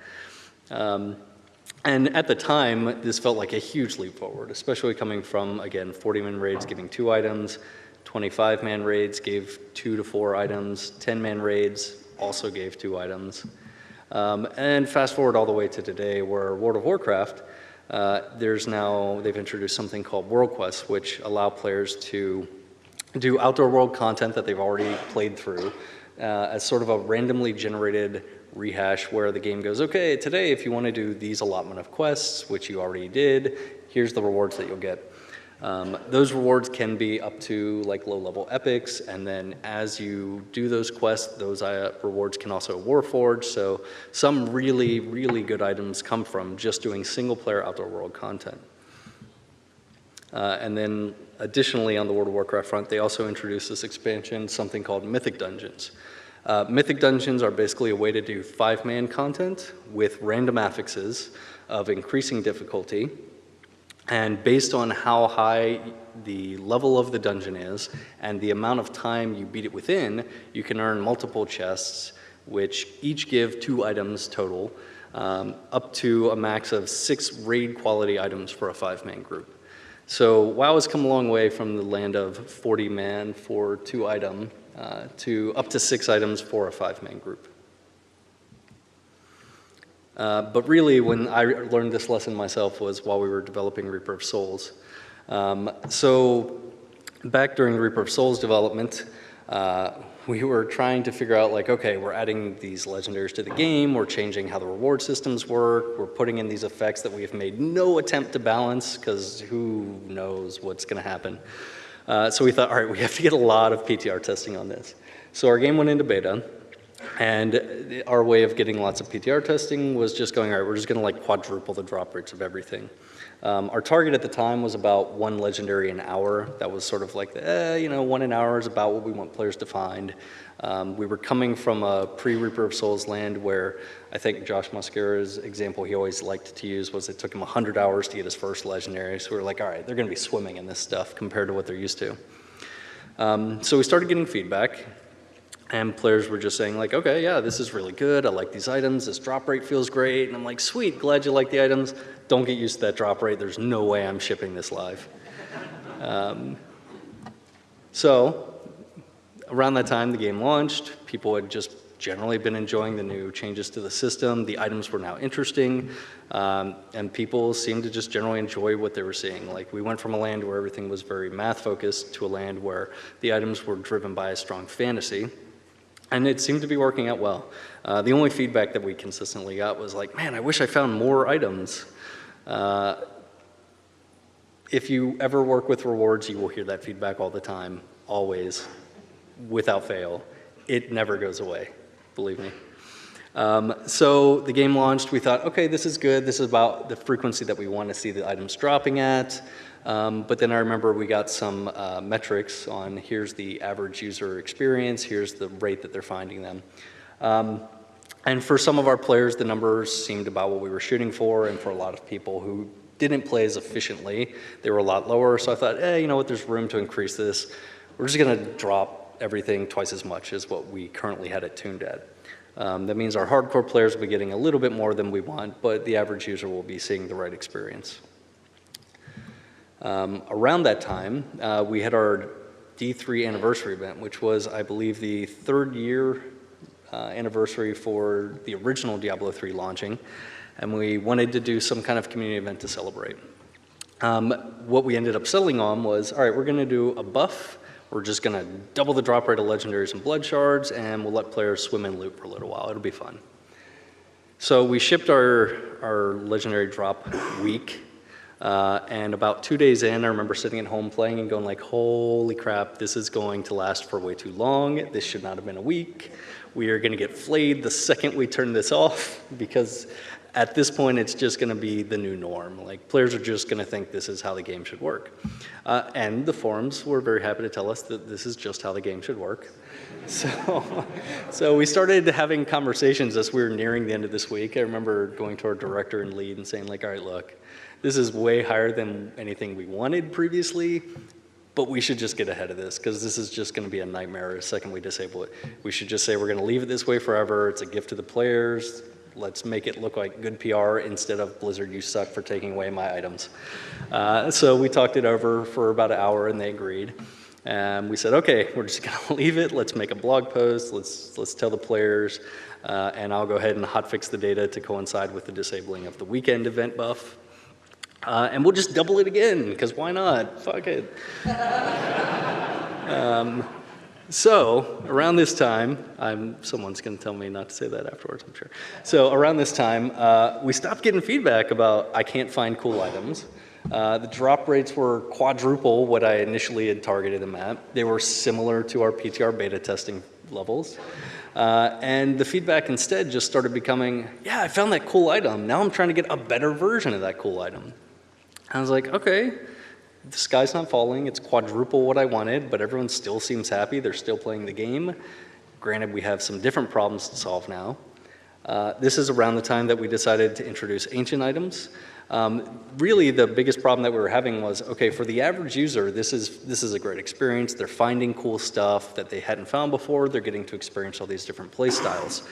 And at the time, this felt like a huge leap forward, especially coming from, again, 40-man raids giving 2 items, 25-man raids gave 2 to 4 items, 10-man raids also gave 2 items. And fast forward all the way to today, where World of Warcraft, they've introduced something called World Quests, which allow players to do outdoor world content that they've already played through as sort of a randomly generated rehash where the game goes, okay, today if you want to do these allotment of quests, which you already did, here's the rewards that you'll get. Those rewards can be up to like low-level epics, and then as you do those quests, those rewards can also Warforge, so some really, really good items come from just doing single-player outdoor world content. And then additionally on the World of Warcraft front, they also introduced this expansion, something called Mythic Dungeons. Mythic Dungeons are basically a way to do 5-man content with random affixes of increasing difficulty. And based on how high the level of the dungeon is and the amount of time you beat it within, you can earn multiple chests, which each give 2 items total, up to a max of 6 raid quality items for a 5-man group. So WoW has come a long way from the land of 40-man for 2 item to up to 6 items for a 5-man group. But really, when I learned this lesson myself was while we were developing Reaper of Souls. So back during the Reaper of Souls development, we were trying to figure out, like, okay, we're adding these legendaries to the game, we're changing how the reward systems work, we're putting in these effects that we've made no attempt to balance, because who knows what's going to happen. So we thought, all right, we have to get a lot of PTR testing on this. So our game went into beta, and our way of getting lots of PTR testing was just going, all right, we're just going to like quadruple the drop rates of everything. Our target at the time was about 1 legendary an hour. That was sort of like, you know, 1 an hour is about what we want players to find. We were coming from a pre-Reaper of Souls land where I think Josh Mosquera's example he always liked to use was it took him 100 hours to get his first legendary. So we were like, all right, they're going to be swimming in this stuff compared to what they're used to. So we started getting feedback. And players were just saying, like, okay, yeah, this is really good. I like these items. This drop rate feels great. And I'm like, sweet, glad you like the items. Don't get used to that drop rate. There's no way I'm shipping this live. So around that time, the game launched. People had just generally been enjoying the new changes to the system. The items were now interesting. And people seemed to just generally enjoy what they were seeing. Like, we went from a land where everything was very math-focused to a land where the items were driven by a strong fantasy. And it seemed to be working out well. The only feedback that we consistently got was like, man, I wish I found more items. If you ever work with rewards, you will hear that feedback all the time, always, without fail. It never goes away, believe me. So the game launched. We thought, okay, this is good. This is about the frequency that we want to see the items dropping at. But then I remember we got some metrics on here's the average user experience, here's the rate that they're finding them. And for some of our players, the numbers seemed about what we were shooting for, and for a lot of people who didn't play as efficiently, they were a lot lower. So I thought, you know what, there's room to increase this. We're just going to drop everything twice as much as what we currently had it tuned at. That means our hardcore players will be getting a little bit more than we want, but the average user will be seeing the right experience. Around that time, we had our D3 anniversary event, which was, I believe, the 3rd year anniversary for the original Diablo 3 launching, and we wanted to do some kind of community event to celebrate. What we ended up settling on was, all right, we're going to do a buff. We're just going to double the drop rate of legendaries and blood shards, and we'll let players swim and loot for a little while. It'll be fun. So we shipped our legendary drop week. And about 2 days in, I remember sitting at home playing and going like, holy crap, this is going to last for way too long. This should not have been a week. We are going to get flayed the second we turn this off, because at this point, it's just going to be the new norm. Like, players are just going to think this is how the game should work. And the forums were very happy to tell us that this is just how the game should work. So we started having conversations as we were nearing the end of this week. I remember going to our director and lead and saying, like, all right, look, this is way higher than anything we wanted previously, but we should just get ahead of this, because this is just going to be a nightmare the second we disable it. We should just say we're going to leave it this way forever. It's a gift to the players. Let's make it look like good PR instead of Blizzard, you suck for taking away my items. So we talked it over for about an hour, and they agreed. And we said, okay, we're just going to leave it. Let's make a blog post. Let's tell the players. And I'll go ahead and hotfix the data to coincide with the disabling of the weekend event buff. And we'll just double it again, because why not? Fuck it. So around this time, someone's going to tell me not to say that afterwards, I'm sure. So around this time, we stopped getting feedback about I can't find cool items. The drop rates were quadruple what I initially had targeted them at. They were similar to our PTR beta testing levels. And the feedback instead just started becoming, yeah, I found that cool item. Now I'm trying to get a better version of that cool item. I was like, okay, the sky's not falling. It's quadruple what I wanted, but everyone still seems happy. They're still playing the game. Granted, we have some different problems to solve now. This is around the time that we decided to introduce ancient items. Really, the biggest problem that we were having was, okay, for the average user, this is a great experience. They're finding cool stuff that they hadn't found before. They're getting to experience all these different play styles.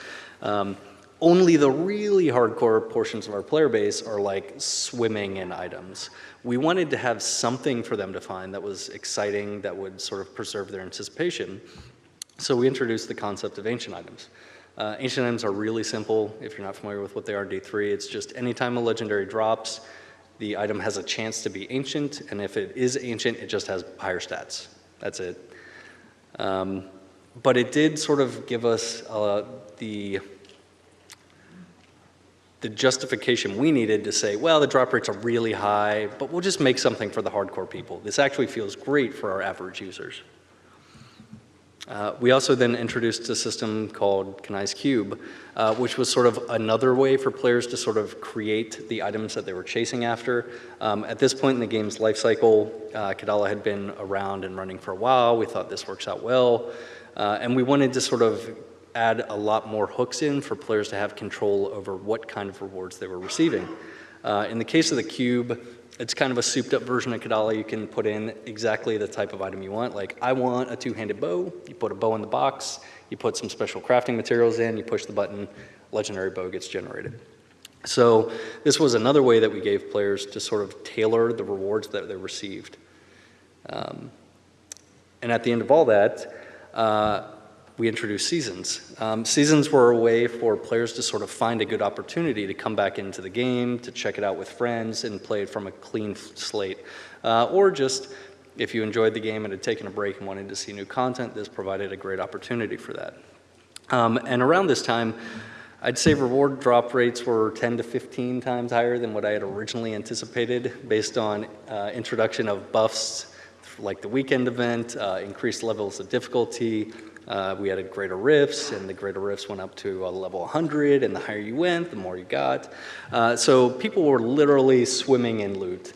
Only the really hardcore portions of our player base are like swimming in items. We wanted to have something for them to find that was exciting, that would sort of preserve their anticipation. So we introduced the concept of ancient items. Ancient items are really simple. If you're not familiar with what they are in D3, it's just anytime a legendary drops, the item has a chance to be ancient, and if it is ancient, it just has higher stats. That's it. But it did sort of give us the justification we needed to say, well, the drop rates are really high, but we'll just make something for the hardcore people. This actually feels great for our average users. We also then introduced a system called Kanai's Cube, which was sort of another way for players to sort of create the items that they were chasing after. At this point in the game's life cycle, Kadala had been around and running for a while. We thought this works out well. And we wanted to sort of add a lot more hooks in for players to have control over what kind of rewards they were receiving. In the case of the Cube, it's kind of a souped up version of Kadala. You can put in exactly the type of item you want. Like, I want a two-handed bow. You put a bow in the box. You put some special crafting materials in. You push the button. Legendary bow gets generated. So this was another way that we gave players to sort of tailor the rewards that they received. And at the end of all that, we introduced seasons. Seasons were a way for players to sort of find a good opportunity to come back into the game, to check it out with friends and play it from a clean slate. Or just, if you enjoyed the game and had taken a break and wanted to see new content, this provided a great opportunity for that. And around this time, I'd say reward drop rates were 10 to 15 times higher than what I had originally anticipated based on introduction of buffs like the weekend event, increased levels of difficulty. We added greater rifts, and the greater rifts went up to a level 100, and the higher you went, the more you got. So people were literally swimming in loot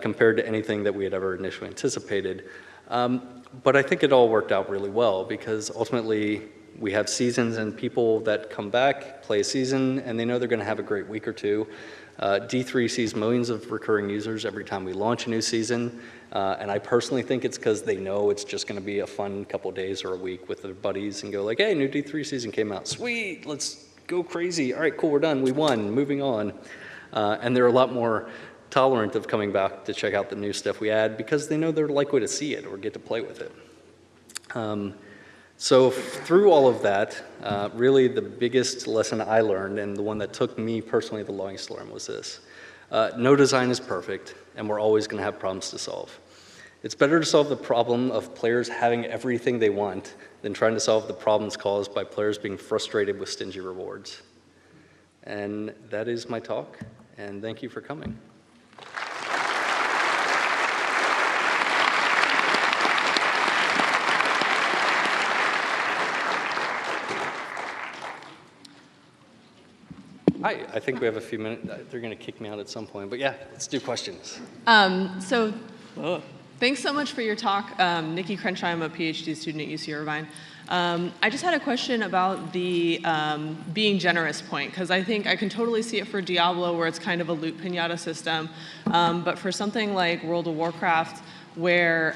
compared to anything that we had ever initially anticipated. But I think it all worked out really well because ultimately we have seasons and people that come back, play a season, and they know they're going to have a great week or two. D3 sees millions of recurring users every time we launch a new season, and I personally think it's because they know it's just going to be a fun couple days or a week with their buddies and go like, hey, new D3 season came out. Sweet, let's go crazy. All right, cool, we're done. We won, moving on. And they're a lot more tolerant of coming back to check out the new stuff we add because they know they're likely to see it or get to play with it. So through all of that, really the biggest lesson I learned, and the one that took me personally the longest to learn, was this. No design is perfect, and we're always going to have problems to solve. It's better to solve the problem of players having everything they want than trying to solve the problems caused by players being frustrated with stingy rewards. And that is my talk, and thank you for coming. Hi, I think we have a few minutes. They're going to kick me out at some point, but yeah, let's do questions. Thanks so much for your talk. Nikki Crenshaw, I'm a PhD student at UC Irvine. I just had a question about the being generous point, because I think I can totally see it for Diablo, where it's kind of a loot pinata system, but for something like World of Warcraft, where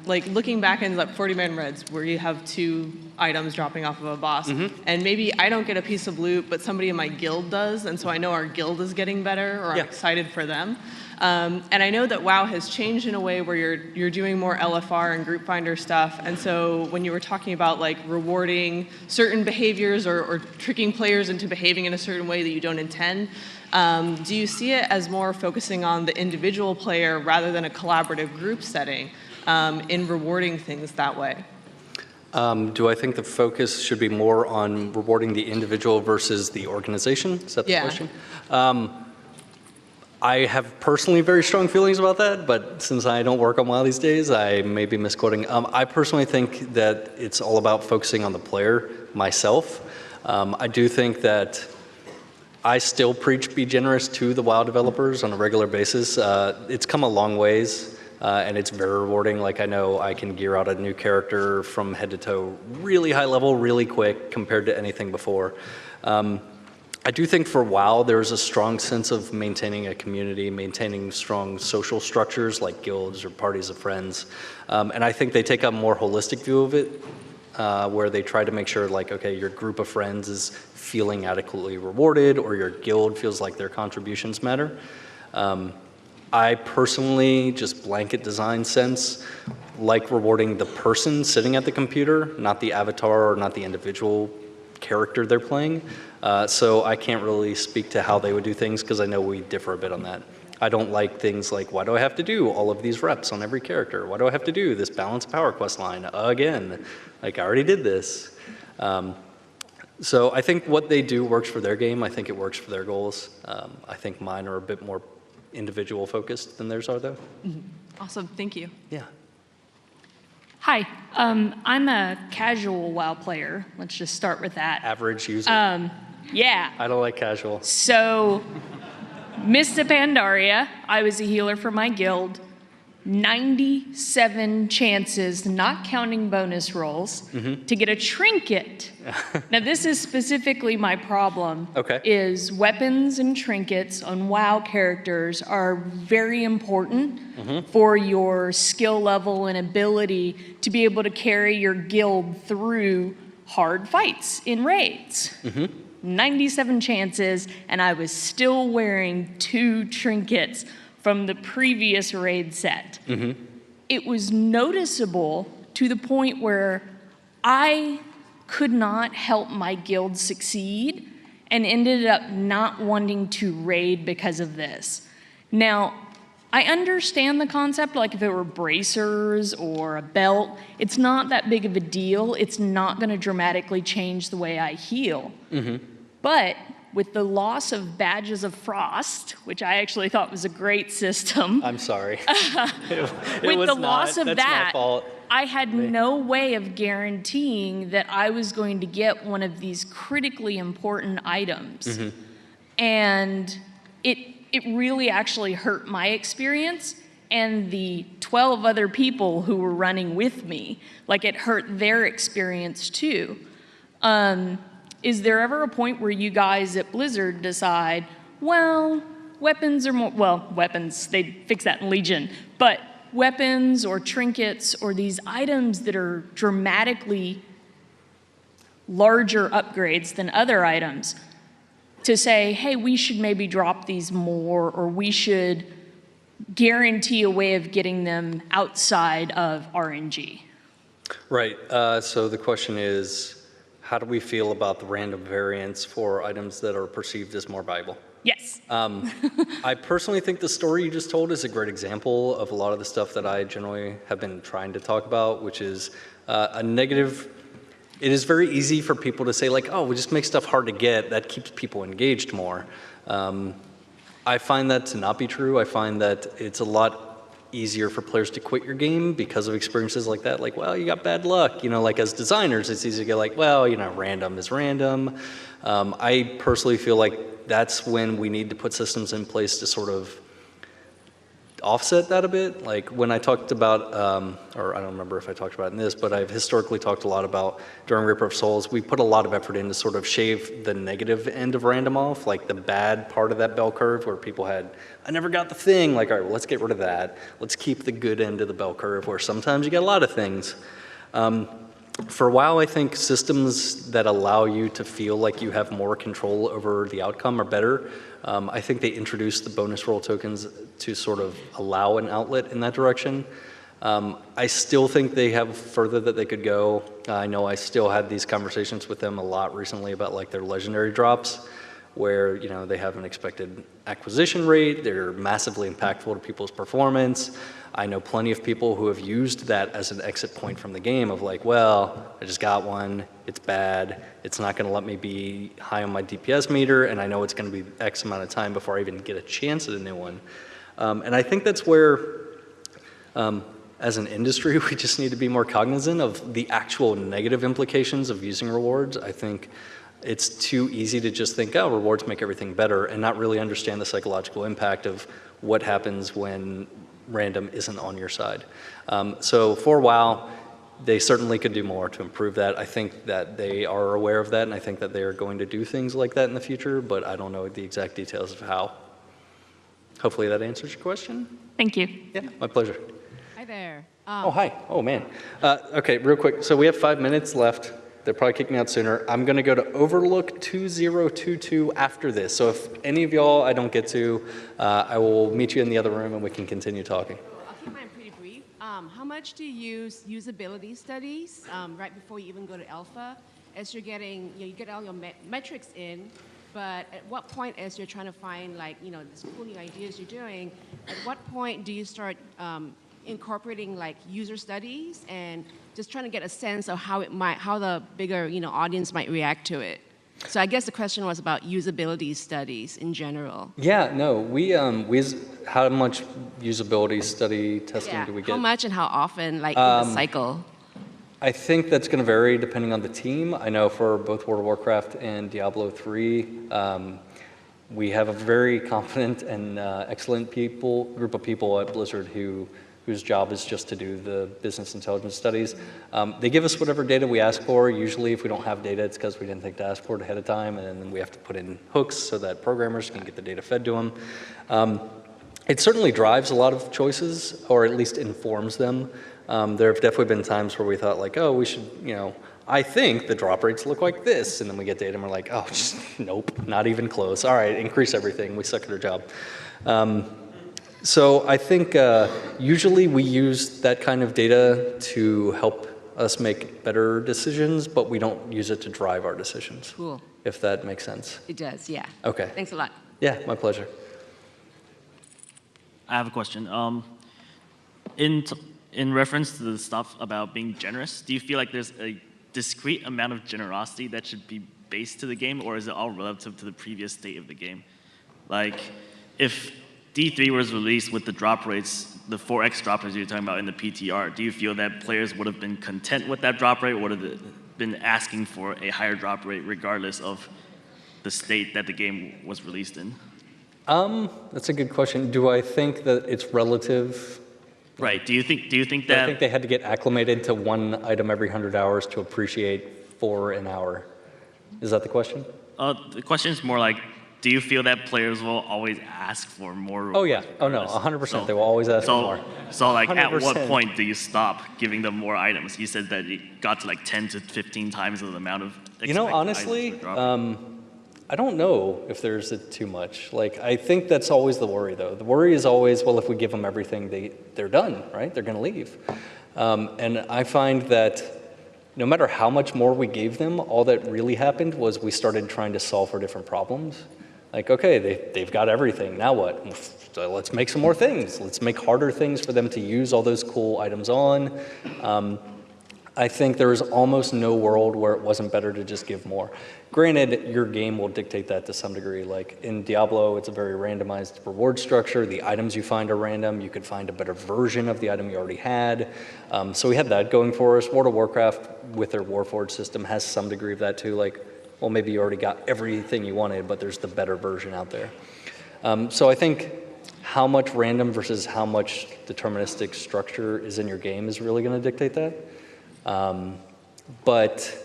like looking back in like 40-man raids, where you have 2 items dropping off of a boss, and maybe I don't get a piece of loot, but somebody in my guild does, and so I know our guild is getting better, or I'm excited for them. And I know that WoW has changed in a way where you're doing more LFR and group finder stuff, and so when you were talking about like rewarding certain behaviors or tricking players into behaving in a certain way that you don't intend, do you see it as more focusing on the individual player rather than a collaborative group setting in rewarding things that way? Do I think the focus should be more on rewarding the individual versus the organization? Is that the question? I have personally very strong feelings about that, but since I don't work on WoW these days, I may be misquoting. I personally think that it's all about focusing on the player myself. I do think that I still preach be generous to the WoW developers on a regular basis. It's come a long ways, and it's very rewarding. Like, I know I can gear out a new character from head to toe really high level, really quick compared to anything before. I do think for WoW, there's a strong sense of maintaining a community, maintaining strong social structures like guilds or parties of friends. And I think they take a more holistic view of it, where they try to make sure, like, okay, your group of friends is feeling adequately rewarded, or your guild feels like their contributions matter. I personally, just blanket design sense, like rewarding the person sitting at the computer, not the avatar or not the individual character they're playing. So I can't really speak to how they would do things because I know we differ a bit on that. I don't like things like, why do I have to do all of these reps on every character? Why do I have to do this balance power quest line again? Like, I already did this. So I think what they do works for their game. I think it works for their goals. I think mine are a bit more individual focused than theirs are, though. Awesome, thank you. Yeah. Hi, I'm a casual WoW player. Let's just start with that. Average user. Yeah. I don't like casual. So, Mista Pandaria, I was a healer for my guild. 97 chances, not counting bonus rolls, to get a trinket. Now, this is specifically my problem. Okay. Is weapons and trinkets on WoW characters are very important for your skill level and ability to be able to carry your guild through hard fights in raids. 97 chances, and I was still wearing 2 trinkets from the previous raid set. It was noticeable to the point where I could not help my guild succeed and ended up not wanting to raid because of this. Now, I understand the concept, like if it were bracers or a belt, it's not that big of a deal. It's not gonna dramatically change the way I heal. But with the loss of Badges of Frost, which I actually thought was a great system. I'm sorry. With the loss of that, I had no way of guaranteeing that I was going to get one of these critically important items. And it really actually hurt my experience and the 12 other people who were running with me. Like, it hurt their experience too. Is there ever a point where you guys at Blizzard decide, well, weapons are more, well, weapons, they'd fix that in Legion, but weapons or trinkets or these items that are dramatically larger upgrades than other items, to say, hey, we should maybe drop these more, or we should guarantee a way of getting them outside of RNG? Right, so the question is, how do we feel about the random variants for items that are perceived as more valuable? Yes. I personally think the story you just told is a great example of a lot of the stuff that I generally have been trying to talk about, which is a negative. It is very easy for people to say, like, oh, we just make stuff hard to get. That keeps people engaged more. I find that to not be true. I find that it's a lot easier for players to quit your game because of experiences like that. Like, well, you got bad luck. You know, like as designers, it's easy to get like, well, you know, random is random. I personally feel like that's when we need to put systems in place to sort of offset that a bit. Like when I talked about, or I don't remember if I talked about it in this, but I've historically talked a lot about during Reaper of Souls, we put a lot of effort in to sort of shave the negative end of random off, like the bad part of that bell curve where people had, I never got the thing, like, all right, well, let's get rid of that. Let's keep the good end of the bell curve where sometimes you get a lot of things. For a while, I think systems that allow you to feel like you have more control over the outcome are better. I think they introduced the bonus roll tokens to sort of allow an outlet in that direction. I still think they have further that they could go. I know I still had these conversations with them a lot recently about like their legendary drops, where you know they have an expected acquisition rate, they're massively impactful to people's performance. I know plenty of people who have used that as an exit point from the game of like, well, I just got one, it's bad, it's not gonna let me be high on my DPS meter, and I know it's gonna be X amount of time before I even get a chance at a new one. And I think that's where, as an industry, we just need to be more cognizant of the actual negative implications of using rewards. I think it's too easy to just think, oh, rewards make everything better, and not really understand the psychological impact of what happens when random isn't on your side. So for a while, they certainly could do more to improve that. I think that they are aware of that, and I think that they are going to do things like that in the future, but I don't know the exact details of how. Hopefully that answers your question. Thank you. Yeah, my pleasure. Hi there. Oh, hi. Oh, man. Okay, real quick. So we have 5 minutes left They'll probably kick me out sooner. I'm going to go to Overlook 2022 after this. So if any of y'all I don't get to, I will meet you in the other room and we can continue talking. I'll keep mine pretty brief. How much do you use usability studies right before you even go to alpha? As you're getting, you get all your metrics in, but at what point, as you're trying to find like, these cool new ideas you're doing, at what point do you start incorporating like user studies and just trying to get a sense of how the bigger, audience might react to it? So I guess the question was about usability studies in general. Yeah, no, we how much usability study testing do we get? How much and how often, like in the cycle? I think that's going to vary depending on the team. I know for both World of Warcraft and Diablo 3, we have a very competent and excellent group of people at Blizzard whose job is just to do the business intelligence studies. They give us whatever data we ask for. Usually if we don't have data, it's because we didn't think to ask for it ahead of time, and then we have to put in hooks so that programmers can get the data fed to them. It certainly drives a lot of choices, or at least informs them. There have definitely been times where we thought like, oh, we should, I think the drop rates look like this, and then we get data and we're like, oh, just nope, not even close. All right, increase everything, we suck at our job. So I think usually we use that kind of data to help us make better decisions, but we don't use it to drive our decisions. Cool. If that makes sense. It does, yeah. Okay. Thanks a lot. Yeah, my pleasure. I have a question. In reference to the stuff about being generous, do you feel like there's a discrete amount of generosity that should be based to the game, or is it all relative to the previous state of the game? Like, if D3 was released with the drop rates, the 4x drop rates you're talking about in the PTR, do you feel that players would have been content with that drop rate, or would have been asking for a higher drop rate regardless of the state that the game was released in? That's a good question. Do I think that it's relative? Right. Do you think I think they had to get acclimated to one item every 100 hours to appreciate 4 an hour. Is that the question? The question is more like, do you feel that players will always ask for more? Oh yeah. Oh no, 100%. They will always ask for more. So like, 100%. At what 100%. point do you stop giving them more items? You said that it got to like 10 to 15 times the amount of. Honestly, I don't know if there's too much. Like, I think that's always the worry, though. The worry is always, well, if we give them everything, they're done, right? They're going to leave. And I find that no matter how much more we gave them, all that really happened was we started trying to solve for different problems. Like, okay, they've got everything. Now what? So let's make some more things. Let's make harder things for them to use all those cool items on. I think there is almost no world where it wasn't better to just give more. Granted, your game will dictate that to some degree. Like in Diablo, it's a very randomized reward structure. The items you find are random. You could find a better version of the item you already had. So we had that going for us. World of Warcraft, with their Warforged system, has some degree of that too. Like, well, maybe you already got everything you wanted, but there's the better version out there. So I think how much random versus how much deterministic structure is in your game is really going to dictate that. But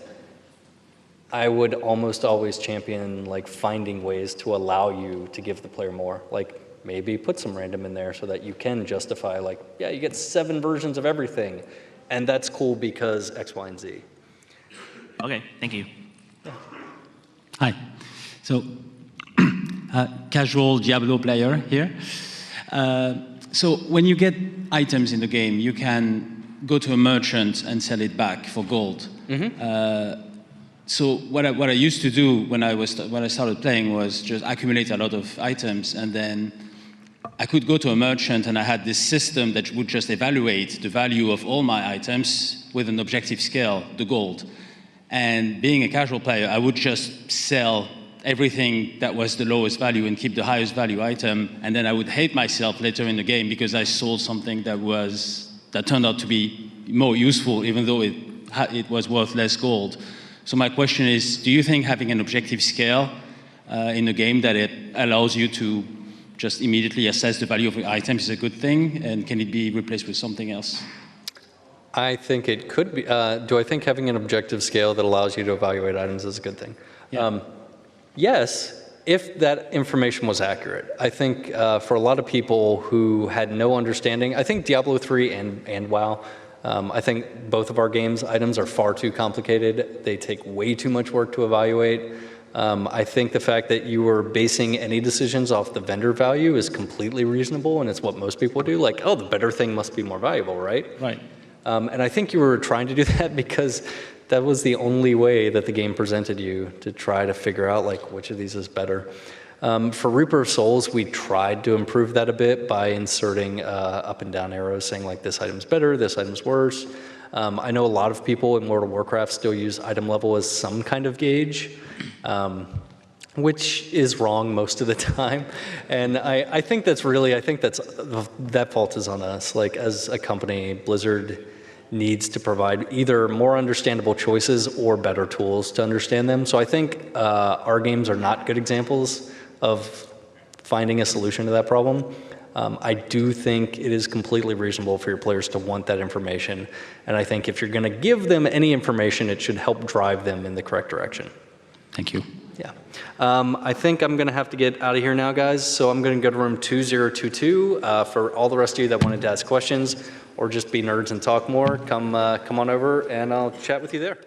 I would almost always champion like finding ways to allow you to give the player more. Like maybe put some random in there so that you can justify like, yeah, you get 7 versions of everything. And that's cool because X, Y, and Z. Okay, thank you. Yeah. Hi. So, casual Diablo player here. So when you get items in the game, you can go to a merchant and sell it back for gold. Mm-hmm. So what I used to do when I started playing was just accumulate a lot of items, and then I could go to a merchant and I had this system that would just evaluate the value of all my items with an objective scale, the gold. And being a casual player, I would just sell everything that was the lowest value and keep the highest value item, and then I would hate myself later in the game because I sold something that turned out to be more useful, even though it was worth less gold. So my question is, do you think having an objective scale in the game that it allows you to just immediately assess the value of your items is a good thing, and can it be replaced with something else? I think it could be. Do I think having an objective scale that allows you to evaluate items is a good thing? Yeah. Yes, if that information was accurate. I think for a lot of people who had no understanding, I think Diablo 3 and WoW I think both of our games' items are far too complicated. They take way too much work to evaluate. I think the fact that you were basing any decisions off the vendor value is completely reasonable, and it's what most people do. Like, oh, the better thing must be more valuable, right? Right. And I think you were trying to do that because that was the only way that the game presented you to try to figure out like which of these is better. For Reaper of Souls, we tried to improve that a bit by inserting up and down arrows saying like this item's better, this item's worse. I know a lot of people in World of Warcraft still use item level as some kind of gauge, which is wrong most of the time. And I think that's that fault is on us. Like as a company, Blizzard needs to provide either more understandable choices or better tools to understand them. So I think our games are not good examples of finding a solution to that problem. I do think it is completely reasonable for your players to want that information. And I think if you're going to give them any information, it should help drive them in the correct direction. Thank you. Yeah. I think I'm going to have to get out of here now, guys. So I'm going to go to room 2022. For all the rest of you that wanted to ask questions or just be nerds and talk more, come on over and I'll chat with you there.